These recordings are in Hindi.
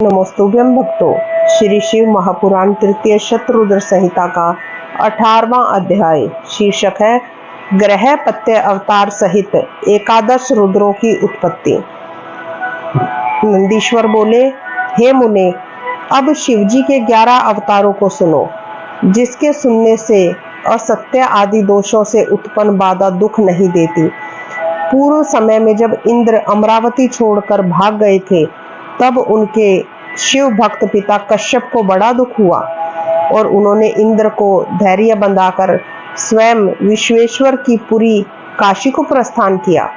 नमोस्तुभ्यं भक्तों। श्री शिव महापुराण तृतीय शतरुद्र संहिता का 18वां अध्याय शीर्षक है ग्रह पत्य अवतार सहित एकादश रुद्रों की उत्पत्ति। नंदीश्वर बोले, हे मुने, अब शिवजी के 11 अवतारों को सुनो, जिसके सुनने से असत्य आदि दोषों से उत्पन्न बाधा दुख नहीं देती। पूर्व समय में जब इंद्र अमरावती छोड़कर भाग गए थे, तब उनके शिव भक्त पिता कश्यप को बड़ा दुख हुआ और उन्होंने इंद्र को धैर्य बंधाकर स्वयं विश्वेश्वर की पुरी काशी को प्रस्थान किया।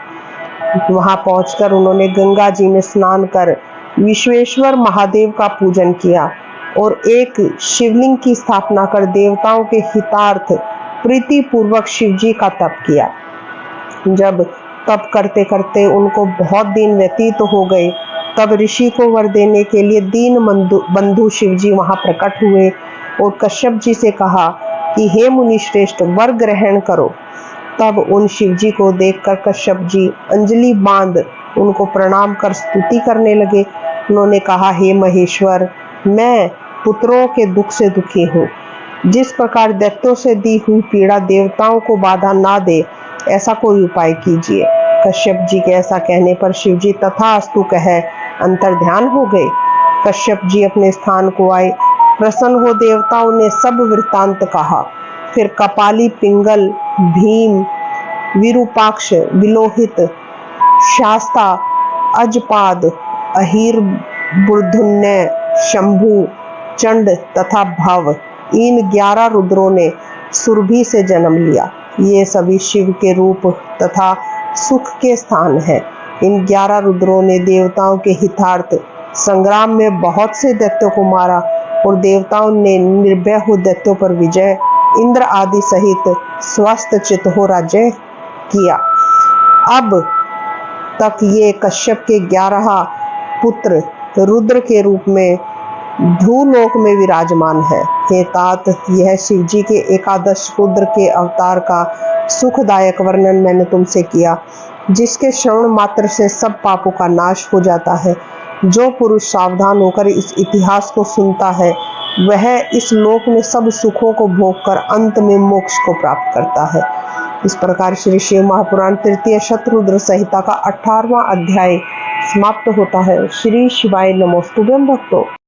वहां पहुंचकर उन्होंने गंगा जी में स्नान कर विश्वेश्वर महादेव का पूजन किया और एक शिवलिंग की स्थापना कर देवताओं के हितार्थ प्रीति पूर्वक शिवजी का तप किया। जब तप करते करते उनको बहुत दिन व्यतीत हो गए, तब ऋषि को वर देने के लिए दीन बंधु शिवजी वहां प्रकट हुए और कश्यप जी से कहा कि हे मुनि श्रेष्ठ, वर ग्रहण करो। तब उन शिवजी को देखकर कश्यप जी अंजलि बांध उनको प्रणाम कर स्तुति करने लगे। उन्होंने कहा, हे महेश्वर, मैं पुत्रों के दुख से दुखी हूँ। जिस प्रकार दैत्यों से दी हुई पीड़ा देवताओं को बाधा ना दे, ऐसा कोई उपाय कीजिए। कश्यप जी के ऐसा कहने पर शिवजी तथास्तु कह अंतर्ध्यान हो गए। कश्यप जी अपने स्थान को आए। प्रसन्न हो देवताओं ने सब वृत्तांत कहा। फिर कपाली, पिंगल, भीम, विरूपाक्ष, विलोहित, शास्ता, अजपाद, अहिर, बुर्धुन्य, शंभु, चंड तथा भव, इन 11 रुद्रों ने सुरभि से जन्म लिया। ये सभी शिव के रूप तथा सुख के स्थान है। इन 11 रुद्रों ने देवताओं के हितार्थ संग्राम में बहुत से दैत्यों को मारा और देवताओं ने निर्भय हो दैत्यों पर विजय, इंद्र आदि सहित स्वस्थ चित्त हो राज्य किया। अब तक ये कश्यप के 11 पुत्र रुद्र के रूप में भूलोक में विराजमान है। हे तात, यह शिवजी के एकादश रुद्र के अवतार का सुखदायक वर्णन मैंने तुमसे किया, जिसके श्रवण मात्र से सब पापों का नाश हो जाता है। जो पुरुष सावधान होकर इस इतिहास को सुनता है, वह इस लोक में सब सुखों को भोगकर अंत में मोक्ष को प्राप्त करता है। इस प्रकार श्री शिव महापुराण तृतीय शतरुद्र संहिता का 18वां अध्याय समाप्त होता है। श्री शिवाय नमोस्तुभ्यं भक्तों।